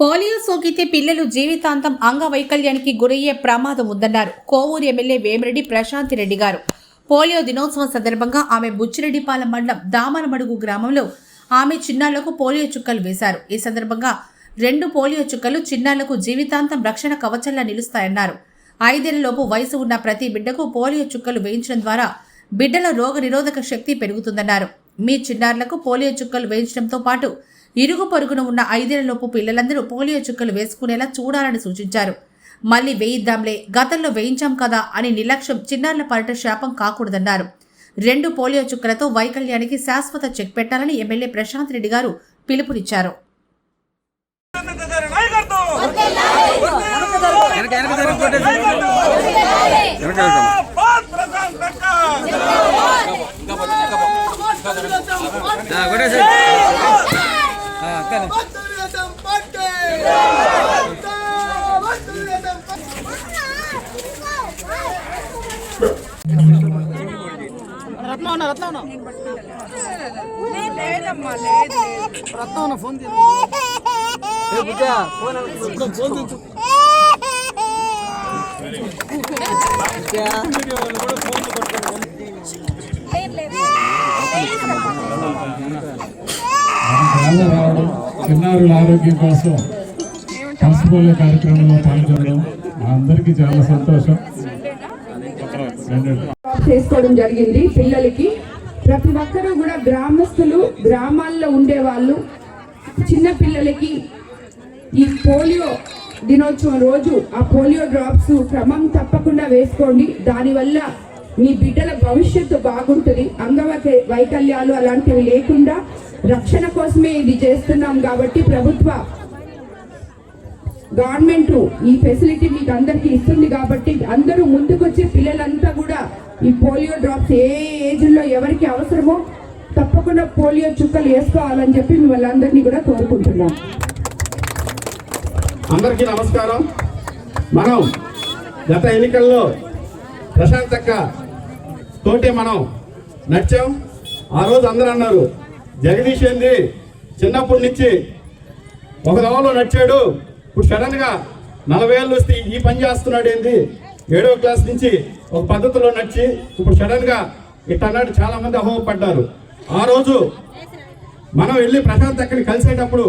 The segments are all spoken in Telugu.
పోలియో సోకితే పిల్లలు జీవితాంతం అంగవైకల్యానికి గురయ్యే ప్రమాదం ఉందన్నారు కోవూరు ఎమ్మెల్యే వేమిరెడ్డి ప్రశాంతి రెడ్డి గారు. పోలియో దినోత్సవం సందర్భంగా ఆమె బుచ్చిరెడ్డిపాలెం మండలం దామనమడుగు గ్రామంలో ఆమె చిన్నారులకు పోలియో చుక్కలు వేశారు. ఈ సందర్భంగా 2 పోలియో చుక్కలు చిన్నారులకు జీవితాంతం రక్షణ కవచంలా నిలుస్తాయన్నారు. 5 ఏళ్లలోపు వయసు ఉన్న ప్రతి బిడ్డకు పోలియో చుక్కలు వేయించడం ద్వారా బిడ్డల రోగ నిరోధక శక్తి పెరుగుతుందన్నారు. మీ చిన్నారులకు పోలియో చుక్కలు వేయించడంతో పాటు ఇరుగు పొరుగున ఉన్న 5 ఏళ్లలోపు పిల్లలందరూ పోలియో చుక్కలు వేసుకునేలా చూడాలని సూచించారు. మళ్లీ వేయిద్దాంలే, గతంలో వేయించాం కదా అని నిర్లక్ష్యం చిన్నారుల పాలిట శాపం కాకూడదన్నారు. 2 పోలియో చుక్కలతో వైకల్యానికి శాశ్వత చెక్ పెట్టాలని ఎమ్మెల్యే ప్రశాంత్ రెడ్డి గారు పిలుపునిచ్చారు. ఫోన్ చిన్నారుల ఆరోగ్యం కోసం పల్స్ పోలియో కార్యక్రమంలో పాల్గొనడం అందరికీ చాలా సంతోషం. చేసుకోవడం జరిగింది. పిల్లలకి ప్రతి ఒక్కరూ కూడా గ్రామస్తులు, గ్రామాల్లో ఉండేవాళ్ళు చిన్న పిల్లలకి ఈ పోలియో దినోత్సవం రోజు ఆ పోలియో డ్రాప్స్ క్రమం తప్పకుండా వేసుకోండి. దానివల్ల మీ బిడ్డల భవిష్యత్తు బాగుంటుంది. వైకల్యాలు అలాంటివి లేకుండా రక్షణ కోసమే ఇది చేస్తున్నాం కాబట్టి గవర్నమెంట్ ఈ ఫెసిలిటీ మీకు అందరికీ ఇస్తుంది కాబట్టి అందరూ ముందుకొచ్చి పిల్లలంతా కూడా ఈ పోలియో డ్రాప్స్ ఏ ఏజ్లో ఎవరికి అవసరమో తప్పకుండా పోలియో చుక్కలు వేసుకోవాలని చెప్పి మిమ్మల్ని అందరినీ కూడా కోరుకుంటున్నాం. అందరికీ నమస్కారం. మనం గత ఎన్నికల్లో ప్రశాంత్ అక్క తోటే మనం నడిచాం. ఆ రోజు అందరూ అన్నారు, జగదీష్ ఏంది చిన్నప్పటి నుంచి ఒక దవలో నడిచాడు, ఇప్పుడు సడన్గా 40 ఏళ్ళు వస్తే ఈ పని చేస్తున్నాడు ఏంది, 7వ క్లాస్ నుంచి ఒక పద్ధతిలో నడిచి ఇప్పుడు సడన్గా ఇట్టన్నాడు. చాలా మంది అహోపడ్డారు. ఆ రోజు మనం వెళ్ళి ప్రశాంత్ అక్కని కలిసేటప్పుడు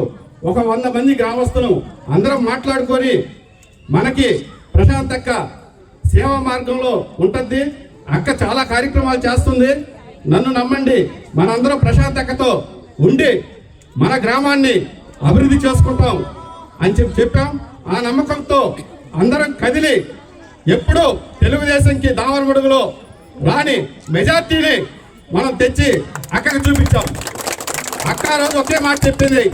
ఒక 100 మంది గ్రామస్తులు అందరం మాట్లాడుకొని మనకి ప్రశాంత్ అక్క సేవా మార్గంలో ఉంటుంది, అక్క చాలా కార్యక్రమాలు చేస్తుంది, నన్ను నమ్మండి, మనందరం ప్రశాంత్ అక్కతో ఉండి మన గ్రామాన్ని అభివృద్ధి చేసుకుంటాం అని చెప్పాం. ఆ నమ్మకంతో అందరం కదిలి ఎప్పుడూ తెలుగుదేశంకి దామరమడుగులో రాని మెజార్టీని మనం తెచ్చి అక్కకు చూపించాం. అక్క రోజు ఒకే మాట చెప్పింది,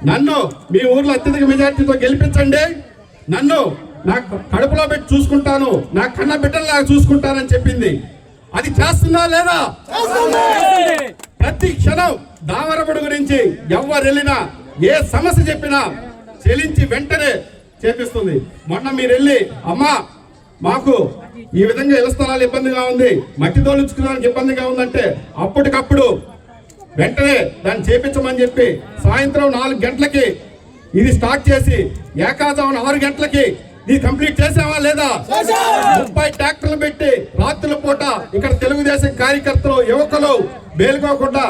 నన్ను మీ ఊర్లో అత్యధిక మెజార్టీతో గెలిపించండి, నన్ను నా కడుపులో పెట్టి చూసుకుంటాను, నా కన్న బిడ్డల్లాగా చూసుకుంటానని చెప్పింది. అది చేస్తుందా లేదా? ప్రతి క్షణం దామరమడుగు గురించి ఎవరు వెళ్ళినా ఏ సమస్య చెప్పినా చెల్లించి వెంటనే చేపిస్తుంది. మొన్న మీరు వెళ్ళి అమ్మా మాకు ఈ విధంగా ఇళ్ల స్థలాలు ఇబ్బందిగా ఉంది, మట్టి తోలుచుకోవడానికి ఇబ్బందిగా ఉందంటే అప్పటికప్పుడు వెంటనే దాన్ని చేపించమని చెప్పి సాయంత్రం 4 గంటలకి ఇది స్టార్ట్ చేసి ఏకాజామున 6 గంటలకి ఇది కంప్లీట్ చేసావా లేదా? 30 ట్రాక్టర్లు పెట్టి రాత్రుల పూట ఇక్కడ తెలుగుదేశం కార్యకర్తలు, యువకులు మేలుకోకుండా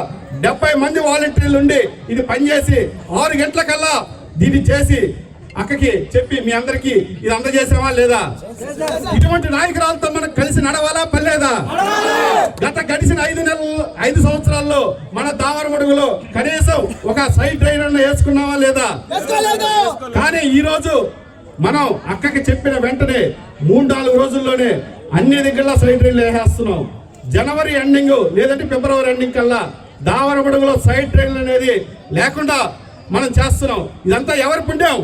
70 మంది వాలంటీర్లు ఉండి ఇది పనిచేసి 6 గంటలకల్లా దీన్ని చేసి అక్కకి చెప్పి మీ అందరికి ఇది అందజేసావా లేదా? ఇటువంటి నాయకురాలతో మనం కలిసి నడవాలా పర్లేదా? గత గడిచిన 5 సంవత్సరాల్లో మన దామరమడుగులో కనీసం ఒక సైడ్ డ్రైన్ వేసుకున్నావా లేదా? కానీ ఈ రోజు మనం అక్కకి చెప్పిన వెంటనే 3-4 రోజుల్లోనే అన్ని దగ్గరలో సైడ్ డ్రైన్లు వేసేస్తున్నాం. జనవరి ఎండింగ్ లేదంటే ఫిబ్రవరి ఎండింగ్ కల్లా దామరమడుగులో సైడ్ డ్రైన్లు అనేది లేకుండా మనం చేస్తున్నాం. ఇదంతా ఎవరి పుణ్యం?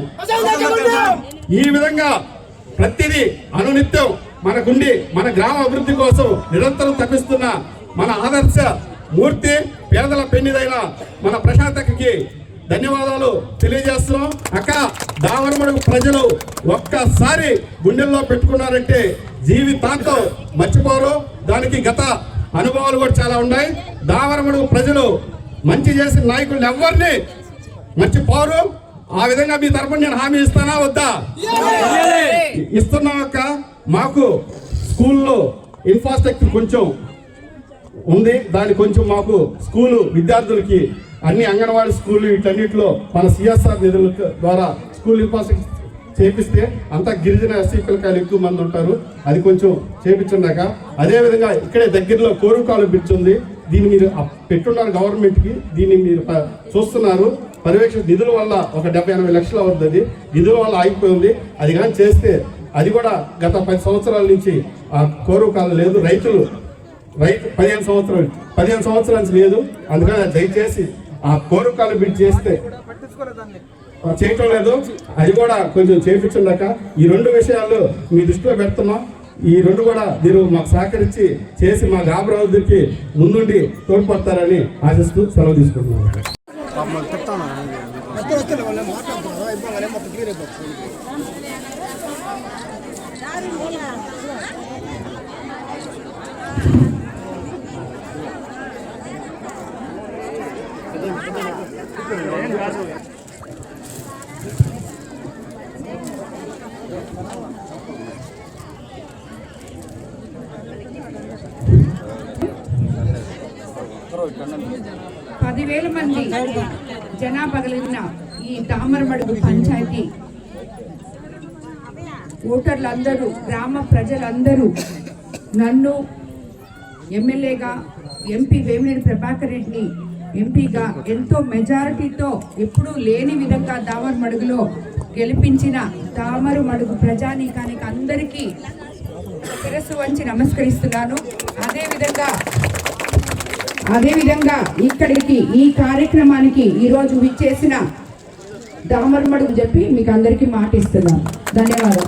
ఈ విధంగా ప్రతిదీ అనునిత్యం మనకుండి మన గ్రామ అభివృద్ధి కోసం నిరంతరం తప్పిస్తున్న మన ఆదర్శ మూర్తి, పేదల పెన్నిదైన మన ప్రశాంత్ అక్కకి ధన్యవాదాలు తెలియజేస్తున్నాం. అక్క, దామరమడుగు ప్రజలు ఒక్కసారి గుండెల్లో పెట్టుకున్నారంటే జీవితాంతం మర్చిపోరు. దానికి గత అనుభవాలు కూడా చాలా ఉన్నాయి. దామరమడుగు ప్రజలు మంచి చేసిన నాయకులు ఎవరిని మర్చిపోరు. ఆ విధంగా మీ తరపున నేను హామీ ఇస్తానా వద్దా? ఇస్తున్నాం అక్క. మాకు స్కూల్లో ఇన్ఫ్రాస్ట్రక్చర్ కొంచెం ఉంది, దాని కొంచెం మాకు స్కూలు విద్యార్థులకి అన్ని అంగన్వాడీ స్కూళ్ళు వీటన్నిటిలో మన సిఎస్ఆర్ నిధుల ద్వారా స్కూల్ ఇన్ఫ్రాస్ట్రక్చర్ చేపిస్తే అంతా గిరిజన ఎస్సీ పిల్లకాయలు ఎక్కువ మంది ఉంటారు, అది కొంచెం చేపించున్నాక. అదేవిధంగా ఇక్కడే దగ్గరలో కోరుకాలు బ్రిడ్జ్ ఉంది, దీన్ని మీరు పెట్టున్నారు గవర్నమెంట్కి, దీన్ని మీరు చూస్తున్నారు. పర్యవేక్షణ నిధుల వల్ల ఒక 70-80 లక్షలు అవుతుంది, నిధుల వల్ల ఆగిపోయింది. అది కానీ చేస్తే అది కూడా గత 10 సంవత్సరాల నుంచి ఆ కోరుకాలు లేదు. రైతు 15 సంవత్సరాల నుంచి లేదు. అందుకని దయచేసి ఆ కోరుకాలు బ్రిడ్జ్ చేస్తే చేయటం లేదు, అది కూడా కొంచెం చేయించుందాక. ఈ 2 విషయాలు మీ దృష్టిలో పెడుతున్నాం. ఈ 2 కూడా మీరు మాకు సహకరించి చేసి మా అభివృద్ధికి ముందుండి తోడ్పడతారని ఆశిస్తూ సెలవు తీసుకుంటున్నాను. పదివేల మంది జనాభా కలిగిన ఈ దామరమడుగు పంచాయతీ ఓటర్లందరూ, గ్రామ ప్రజలందరూ నన్ను ఎమ్మెల్యేగా, ఎంపీ వేమినేని ప్రభాకర్ రెడ్డి ఎంపీగా ఎంతో మెజారిటీతో ఎప్పుడూ లేని విధంగా దామరమడుగులో గెలిపించిన దామరమడుగు ప్రజానీకానికి అందరికీ శిరస్సు వంచి నమస్కరిస్తున్నాను. అదేవిధంగా ఇక్కడికి ఈ కార్యక్రమానికి ఈరోజు విచ్చేసిన దామరమడుగు చెప్పి మీకు అందరికీ మాట ఇస్తున్నాను. ధన్యవాదాలు.